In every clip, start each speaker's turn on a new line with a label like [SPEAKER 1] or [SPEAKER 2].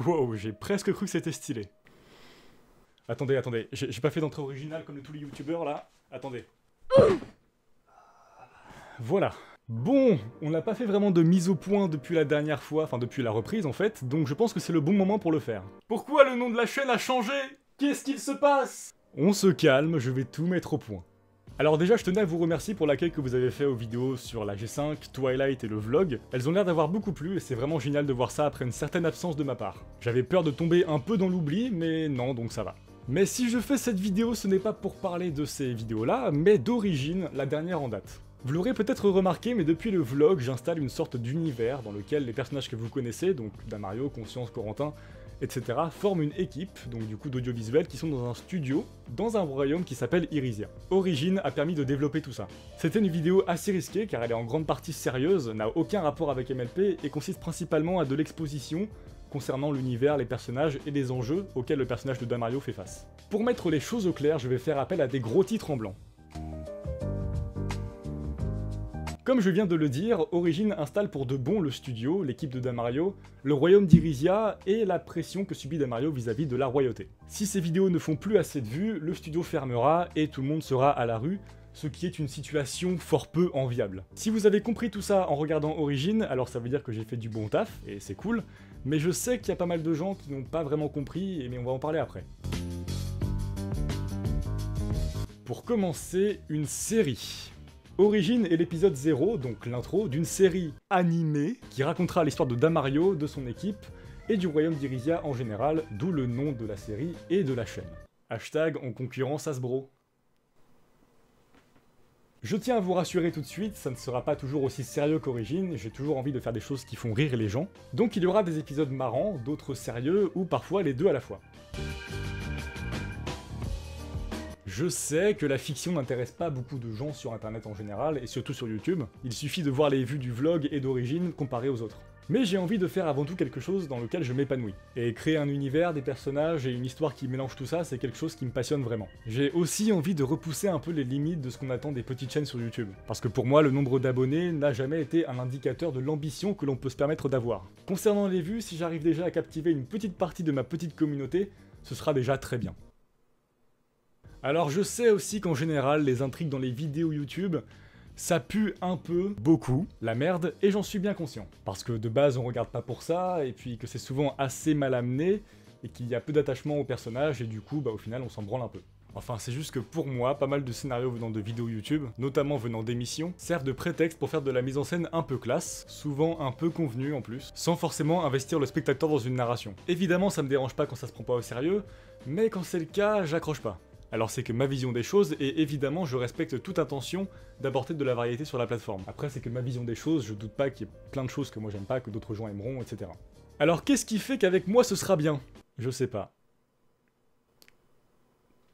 [SPEAKER 1] Wow, j'ai presque cru que c'était stylé. Attendez, j'ai pas fait d'entrée originale comme tous les youtubeurs là. Attendez. Voilà. Bon, on n'a pas fait vraiment de mise au point depuis la dernière fois, enfin depuis la reprise en fait, donc je pense que c'est le bon moment pour le faire. Pourquoi le nom de la chaîne a changé? Qu'est-ce qu'il se passe? On se calme, je vais tout mettre au point. Alors déjà, je tenais à vous remercier pour l'accueil que vous avez fait aux vidéos sur la G5, Twilight et le vlog. Elles ont l'air d'avoir beaucoup plu et c'est vraiment génial de voir ça après une certaine absence de ma part. J'avais peur de tomber un peu dans l'oubli, mais non, donc ça va. Mais si je fais cette vidéo, ce n'est pas pour parler de ces vidéos-là, mais d'Origine, la dernière en date. Vous l'aurez peut-être remarqué, mais depuis le vlog, j'installe une sorte d'univers dans lequel les personnages que vous connaissez, donc Damario, Conscience, Corentin, etc., forment une équipe, donc du coup d'audiovisuels, qui sont dans un studio, dans un royaume qui s'appelle Irisia. Origine a permis de développer tout ça. C'était une vidéo assez risquée, car elle est en grande partie sérieuse, n'a aucun rapport avec MLP, et consiste principalement à de l'exposition concernant l'univers, les personnages et les enjeux auxquels le personnage de Damario fait face. Pour mettre les choses au clair, je vais faire appel à des gros titres en blanc. Comme je viens de le dire, Origine installe pour de bon le studio, l'équipe de Damario, le royaume d'Irisia et la pression que subit Damario vis-à-vis de la royauté. Si ces vidéos ne font plus assez de vues, le studio fermera et tout le monde sera à la rue, ce qui est une situation fort peu enviable. Si vous avez compris tout ça en regardant Origine, alors ça veut dire que j'ai fait du bon taf, et c'est cool, mais je sais qu'il y a pas mal de gens qui n'ont pas vraiment compris, mais on va en parler après. Pour commencer, une série. Origine est l'épisode 0, donc l'intro, d'une série animée qui racontera l'histoire de Damario, de son équipe, et du royaume d'Irisia en général, d'où le nom de la série et de la chaîne. Hashtag en concurrence Hasbro. Je tiens à vous rassurer tout de suite, ça ne sera pas toujours aussi sérieux qu'Origine, j'ai toujours envie de faire des choses qui font rire les gens, donc il y aura des épisodes marrants, d'autres sérieux, ou parfois les deux à la fois. Je sais que la fiction n'intéresse pas beaucoup de gens sur internet en général, et surtout sur YouTube. Il suffit de voir les vues du vlog et d'Origine comparées aux autres. Mais j'ai envie de faire avant tout quelque chose dans lequel je m'épanouis. Et créer un univers, des personnages et une histoire qui mélange tout ça, c'est quelque chose qui me passionne vraiment. J'ai aussi envie de repousser un peu les limites de ce qu'on attend des petites chaînes sur YouTube. Parce que pour moi, le nombre d'abonnés n'a jamais été un indicateur de l'ambition que l'on peut se permettre d'avoir. Concernant les vues, si j'arrive déjà à captiver une petite partie de ma petite communauté, ce sera déjà très bien. Alors je sais aussi qu'en général, les intrigues dans les vidéos YouTube, ça pue un peu, beaucoup, la merde, et j'en suis bien conscient. Parce que de base, on regarde pas pour ça, et puis que c'est souvent assez mal amené, et qu'il y a peu d'attachement au personnage, et du coup, au final, on s'en branle un peu. Enfin, c'est juste que pour moi, pas mal de scénarios venant de vidéos YouTube, notamment venant d'émissions, servent de prétexte pour faire de la mise en scène un peu classe, souvent un peu convenue en plus, sans forcément investir le spectateur dans une narration. Évidemment, ça me dérange pas quand ça se prend pas au sérieux, mais quand c'est le cas, j'accroche pas. Alors c'est que ma vision des choses, et évidemment je respecte toute intention d'apporter de la variété sur la plateforme. Après c'est que ma vision des choses, je doute pas qu'il y ait plein de choses que moi j'aime pas, que d'autres gens aimeront, etc. Alors qu'est-ce qui fait qu'avec moi ce sera bien? Je sais pas.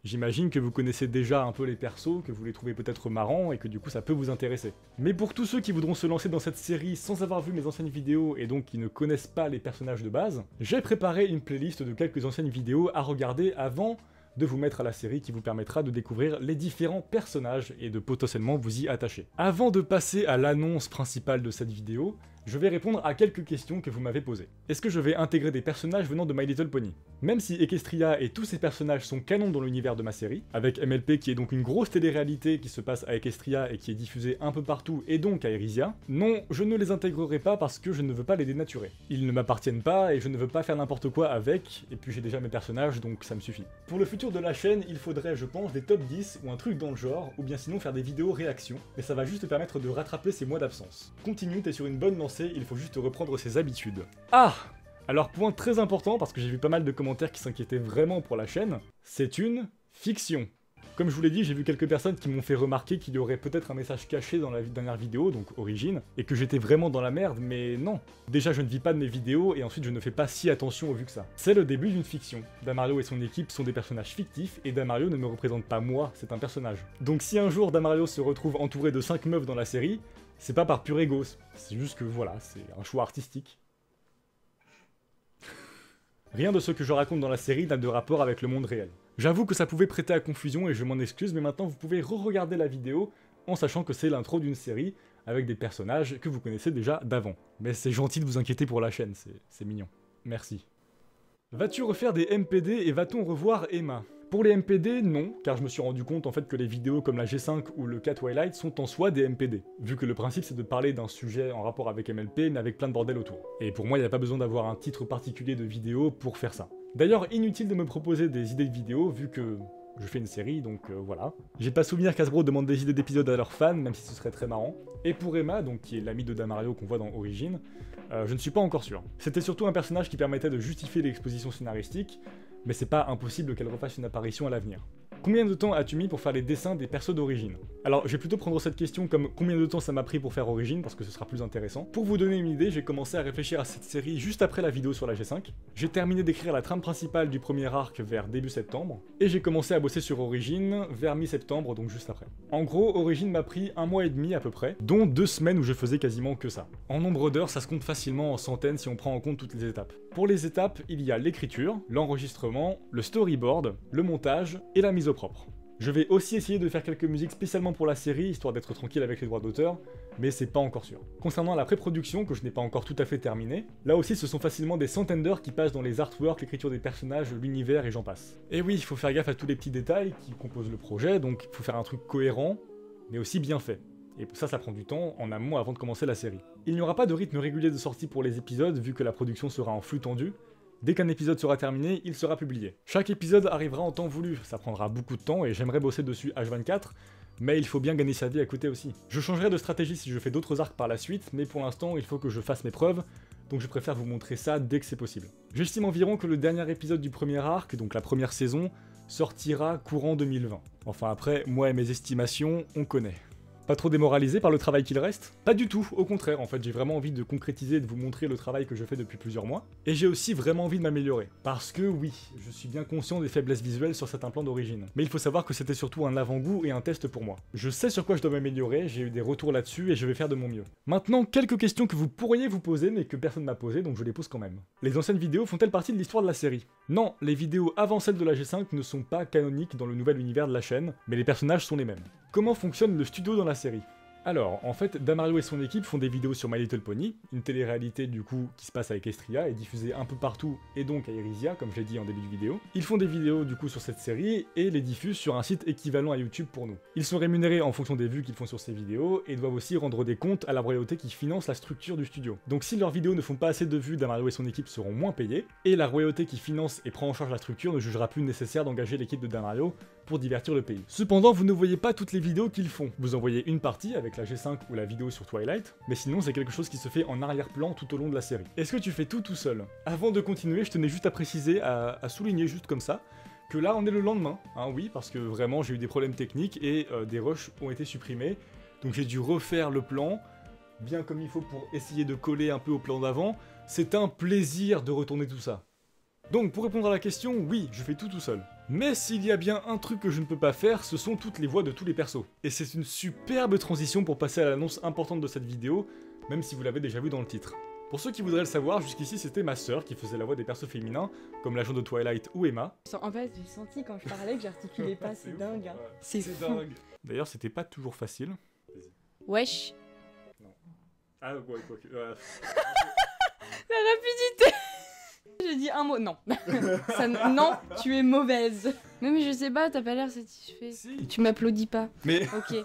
[SPEAKER 1] J'imagine que vous connaissez déjà un peu les persos, que vous les trouvez peut-être marrants, et que du coup ça peut vous intéresser. Mais pour tous ceux qui voudront se lancer dans cette série sans avoir vu mes anciennes vidéos, et donc qui ne connaissent pas les personnages de base, j'ai préparé une playlist de quelques anciennes vidéos à regarder avant de vous mettre à la série qui vous permettra de découvrir les différents personnages et de potentiellement vous y attacher. Avant de passer à l'annonce principale de cette vidéo, je vais répondre à quelques questions que vous m'avez posées. Est-ce que je vais intégrer des personnages venant de My Little Pony? Même si Equestria et tous ces personnages sont canons dans l'univers de ma série, avec MLP qui est donc une grosse télé-réalité qui se passe à Equestria et qui est diffusée un peu partout et donc à Irisia, non, je ne les intégrerai pas parce que je ne veux pas les dénaturer. Ils ne m'appartiennent pas et je ne veux pas faire n'importe quoi avec, et puis j'ai déjà mes personnages donc ça me suffit. Pour le futur de la chaîne, il faudrait je pense des top 10 ou un truc dans le genre, ou bien sinon faire des vidéos réactions, mais ça va juste permettre de rattraper ces mois d'absence. Continue, t'es sur une bonne lancée, il faut juste reprendre ses habitudes. Ah! Alors point très important, parce que j'ai vu pas mal de commentaires qui s'inquiétaient vraiment pour la chaîne, c'est une fiction. Comme je vous l'ai dit, j'ai vu quelques personnes qui m'ont fait remarquer qu'il y aurait peut-être un message caché dans la dernière vidéo, donc Origine, et que j'étais vraiment dans la merde, mais non. Déjà, je ne vis pas de mes vidéos, et ensuite je ne fais pas si attention au vu que ça. C'est le début d'une fiction. Damario et son équipe sont des personnages fictifs, et Damario ne me représente pas moi, c'est un personnage. Donc si un jour Damario se retrouve entouré de 5 meufs dans la série, c'est pas par pur ego, c'est juste que voilà, c'est un choix artistique. Rien de ce que je raconte dans la série n'a de rapport avec le monde réel. J'avoue que ça pouvait prêter à confusion et je m'en excuse, mais maintenant vous pouvez re-regarder la vidéo en sachant que c'est l'intro d'une série avec des personnages que vous connaissez déjà d'avant. Mais c'est gentil de vous inquiéter pour la chaîne, c'est mignon. Merci. Vas-tu refaire des MPD et va-t-on revoir Emma? Pour les MPD, non, car je me suis rendu compte en fait que les vidéos comme la G5 ou le cas Twilight sont en soi des MPD, vu que le principe c'est de parler d'un sujet en rapport avec MLP mais avec plein de bordel autour. Et pour moi il n'y a pas besoin d'avoir un titre particulier de vidéo pour faire ça. D'ailleurs inutile de me proposer des idées de vidéos vu que je fais une série donc voilà. J'ai pas souvenir qu'Hasbro demande des idées d'épisodes à leurs fans, même si ce serait très marrant. Et pour Emma, donc qui est l'ami de Damario qu'on voit dans Origin, je ne suis pas encore sûr. C'était surtout un personnage qui permettait de justifier l'exposition scénaristique, mais c'est pas impossible qu'elle refasse une apparition à l'avenir. Combien de temps as-tu mis pour faire les dessins des persos d'Origin? Alors, je vais plutôt prendre cette question comme combien de temps ça m'a pris pour faire Origin, parce que ce sera plus intéressant. Pour vous donner une idée, j'ai commencé à réfléchir à cette série juste après la vidéo sur la G5. J'ai terminé d'écrire la trame principale du premier arc vers début septembre, et j'ai commencé à bosser sur Origin vers mi-septembre, donc juste après. En gros, Origin m'a pris 1 mois et demi à peu près, dont 2 semaines où je faisais quasiment que ça. En nombre d'heures, ça se compte facilement en centaines si on prend en compte toutes les étapes. Pour les étapes, il y a l'écriture, l'enregistrement, le storyboard, le montage et la mise au propre. Je vais aussi essayer de faire quelques musiques spécialement pour la série, histoire d'être tranquille avec les droits d'auteur, mais c'est pas encore sûr. Concernant la pré-production, que je n'ai pas encore tout à fait terminée, là aussi ce sont facilement des centaines d'heures qui passent dans les artworks, l'écriture des personnages, l'univers et j'en passe. Et oui, il faut faire gaffe à tous les petits détails qui composent le projet, donc il faut faire un truc cohérent, mais aussi bien fait. Et ça prend du temps en amont avant de commencer la série. Il n'y aura pas de rythme régulier de sortie pour les épisodes, vu que la production sera en flux tendu. Dès qu'un épisode sera terminé, il sera publié. Chaque épisode arrivera en temps voulu, ça prendra beaucoup de temps et j'aimerais bosser dessus H24, mais il faut bien gagner sa vie à côté aussi. Je changerai de stratégie si je fais d'autres arcs par la suite, mais pour l'instant il faut que je fasse mes preuves, donc je préfère vous montrer ça dès que c'est possible. J'estime environ que le dernier épisode du premier arc, donc la première saison, sortira courant 2020. Enfin après, moi et mes estimations, on connaît. Pas trop démoralisé par le travail qu'il reste? Pas du tout, au contraire, en fait j'ai vraiment envie de concrétiser et de vous montrer le travail que je fais depuis plusieurs mois, et j'ai aussi vraiment envie de m'améliorer. Parce que oui, je suis bien conscient des faiblesses visuelles sur certains plans d'Origin, mais il faut savoir que c'était surtout un avant-goût et un test pour moi. Je sais sur quoi je dois m'améliorer, j'ai eu des retours là-dessus et je vais faire de mon mieux. Maintenant, quelques questions que vous pourriez vous poser mais que personne m'a posé, donc je les pose quand même. Les anciennes vidéos font-elles partie de l'histoire de la série? Non, les vidéos avant celles de la G5 ne sont pas canoniques dans le nouvel univers de la chaîne, mais les personnages sont les mêmes. Comment fonctionne le studio dans la série? Alors, en fait, Damario et son équipe font des vidéos sur My Little Pony, une télé-réalité du coup qui se passe à Equestria et diffusée un peu partout et donc à Irisia, comme je l'ai dit en début de vidéo. Ils font des vidéos du coup sur cette série et les diffusent sur un site équivalent à YouTube pour nous. Ils sont rémunérés en fonction des vues qu'ils font sur ces vidéos et doivent aussi rendre des comptes à la royauté qui finance la structure du studio. Donc si leurs vidéos ne font pas assez de vues, Damario et son équipe seront moins payés, et la royauté qui finance et prend en charge la structure ne jugera plus nécessaire d'engager l'équipe de Damario pour divertir le pays. Cependant, vous ne voyez pas toutes les vidéos qu'ils font. Vous en voyez une partie avec la G5 ou la vidéo sur Twilight, mais sinon c'est quelque chose qui se fait en arrière-plan tout au long de la série. Est-ce que tu fais tout seul? Avant de continuer, je tenais juste à préciser, à souligner juste comme ça, que là on est le lendemain, hein, oui, parce que vraiment j'ai eu des problèmes techniques et des rushs ont été supprimés, donc j'ai dû refaire le plan, bien comme il faut pour essayer de coller un peu au plan d'avant. C'est un plaisir de retourner tout ça. Donc pour répondre à la question, oui, je fais tout seul. Mais s'il y a bien un truc que je ne peux pas faire, ce sont toutes les voix de tous les persos. Et c'est une superbe transition pour passer à l'annonce importante de cette vidéo, même si vous l'avez déjà vu dans le titre. Pour ceux qui voudraient le savoir, jusqu'ici c'était ma sœur qui faisait la voix des persos féminins, comme l'agent de Twilight ou Emma.
[SPEAKER 2] En fait, j'ai senti quand je parlais que j'articulais pas, c'est dingue. Hein.
[SPEAKER 1] Ouais.
[SPEAKER 2] C'est fou.
[SPEAKER 1] dingue. D'ailleurs, c'était pas toujours facile.
[SPEAKER 2] Wesh.
[SPEAKER 1] Non. Ah, ouais, quoi.
[SPEAKER 2] La rapidité. J'ai dit un mot, non. Non, tu es mauvaise. Mais je sais pas, t'as pas l'air satisfait.
[SPEAKER 1] Si.
[SPEAKER 2] Tu m'applaudis pas.
[SPEAKER 1] Mais...
[SPEAKER 2] Ok.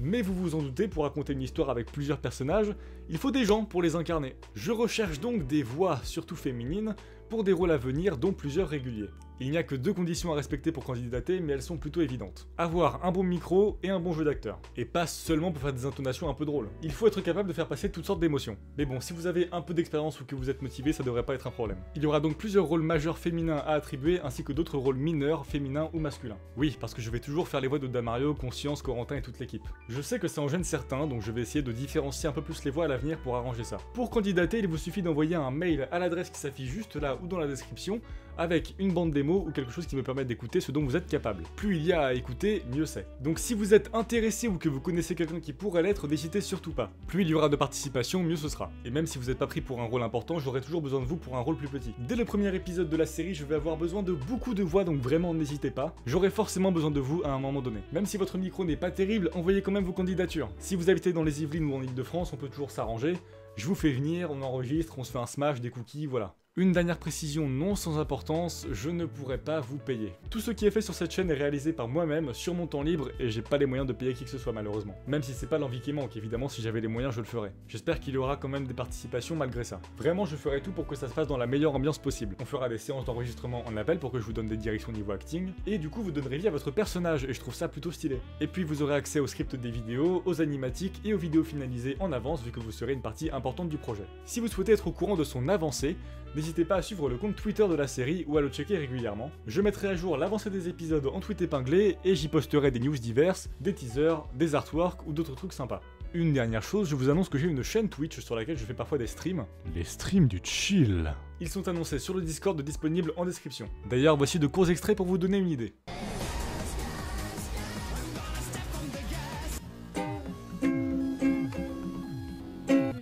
[SPEAKER 1] Mais vous vous en doutez, pour raconter une histoire avec plusieurs personnages, il faut des gens pour les incarner. Je recherche donc des voix, surtout féminines, pour des rôles à venir, dont plusieurs réguliers. Il n'y a que 2 conditions à respecter pour candidater, mais elles sont plutôt évidentes. Avoir un bon micro et un bon jeu d'acteur. Et pas seulement pour faire des intonations un peu drôles. Il faut être capable de faire passer toutes sortes d'émotions. Mais bon, si vous avez un peu d'expérience ou que vous êtes motivé, ça devrait pas être un problème. Il y aura donc plusieurs rôles majeurs féminins à attribuer, ainsi que d'autres rôles mineurs, féminins ou masculins. Oui, parce que je vais toujours faire les voix de Damario, Conscience, Corentin et toute l'équipe. Je sais que ça en gêne certains, donc je vais essayer de différencier un peu plus les voix à l'avenir pour arranger ça. Pour candidater, il vous suffit d'envoyer un mail à l'adresse qui s'affiche juste là ou dans la description, avec une bande démo démo ou quelque chose qui me permette d'écouter ce dont vous êtes capable. Plus il y a à écouter, mieux c'est. Donc si vous êtes intéressé ou que vous connaissez quelqu'un qui pourrait l'être, n'hésitez surtout pas. Plus il y aura de participation, mieux ce sera. Et même si vous n'êtes pas pris pour un rôle important, j'aurai toujours besoin de vous pour un rôle plus petit. Dès le premier épisode de la série, je vais avoir besoin de beaucoup de voix, donc vraiment n'hésitez pas. J'aurai forcément besoin de vous à un moment donné. Même si votre micro n'est pas terrible, envoyez quand même vos candidatures. Si vous habitez dans les Yvelines ou en Ile-de-France, on peut toujours s'arranger. Je vous fais venir, on enregistre, on se fait un smash, des cookies, voilà. Une dernière précision non sans importance, je ne pourrai pas vous payer. Tout ce qui est fait sur cette chaîne est réalisé par moi-même, sur mon temps libre, et j'ai pas les moyens de payer qui que ce soit malheureusement. Même si c'est pas l'envie qui manque, évidemment si j'avais les moyens je le ferais. J'espère qu'il y aura quand même des participations malgré ça. Vraiment je ferai tout pour que ça se fasse dans la meilleure ambiance possible. On fera des séances d'enregistrement en appel pour que je vous donne des directions niveau acting, et du coup vous donnerez vie à votre personnage, et je trouve ça plutôt stylé. Et puis vous aurez accès au script des vidéos, aux animatiques et aux vidéos finalisées en avance vu que vous serez une partie importante du projet. Si vous souhaitez être au courant de son avancée, n'hésitez pas à suivre le compte Twitter de la série ou à le checker régulièrement. Je mettrai à jour l'avancée des épisodes en tweet épinglé et j'y posterai des news diverses, des teasers, des artworks ou d'autres trucs sympas. Une dernière chose, je vous annonce que j'ai une chaîne Twitch sur laquelle je fais parfois des streams. Les streams du chill. Ils sont annoncés sur le Discord disponible en description. D'ailleurs, voici de courts extraits pour vous donner une idée.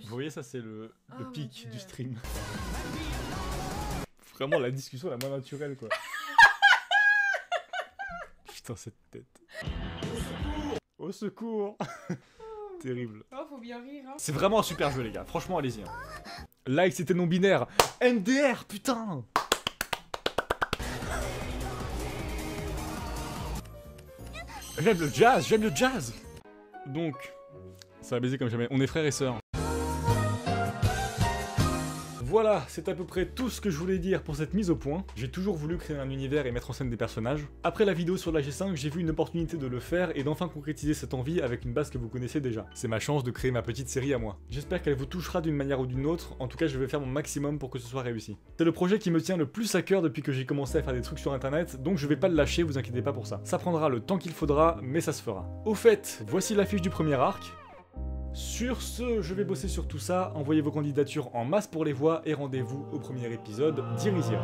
[SPEAKER 1] Vous voyez, ça c'est le pic du stream. Vraiment la discussion la moins naturelle quoi. Putain cette tête. Au secours. Terrible.
[SPEAKER 2] Oh faut bien rire hein.
[SPEAKER 1] C'est vraiment un super jeu les gars, franchement allez-y. Hein. Like c'était non binaire. NDR putain. J'aime le jazz, j'aime le jazz. Donc, ça va baiser comme jamais, on est frères et sœurs. Voilà, c'est à peu près tout ce que je voulais dire pour cette mise au point. J'ai toujours voulu créer un univers et mettre en scène des personnages. Après la vidéo sur la G5, j'ai vu une opportunité de le faire et d'enfin concrétiser cette envie avec une base que vous connaissez déjà. C'est ma chance de créer ma petite série à moi. J'espère qu'elle vous touchera d'une manière ou d'une autre, en tout cas je vais faire mon maximum pour que ce soit réussi. C'est le projet qui me tient le plus à cœur depuis que j'ai commencé à faire des trucs sur internet, donc je vais pas le lâcher, vous inquiétez pas pour ça. Ça prendra le temps qu'il faudra, mais ça se fera. Au fait, voici l'affiche du premier arc. Sur ce, je vais bosser sur tout ça, envoyez vos candidatures en masse pour les voix et rendez-vous au premier épisode d'Irisia.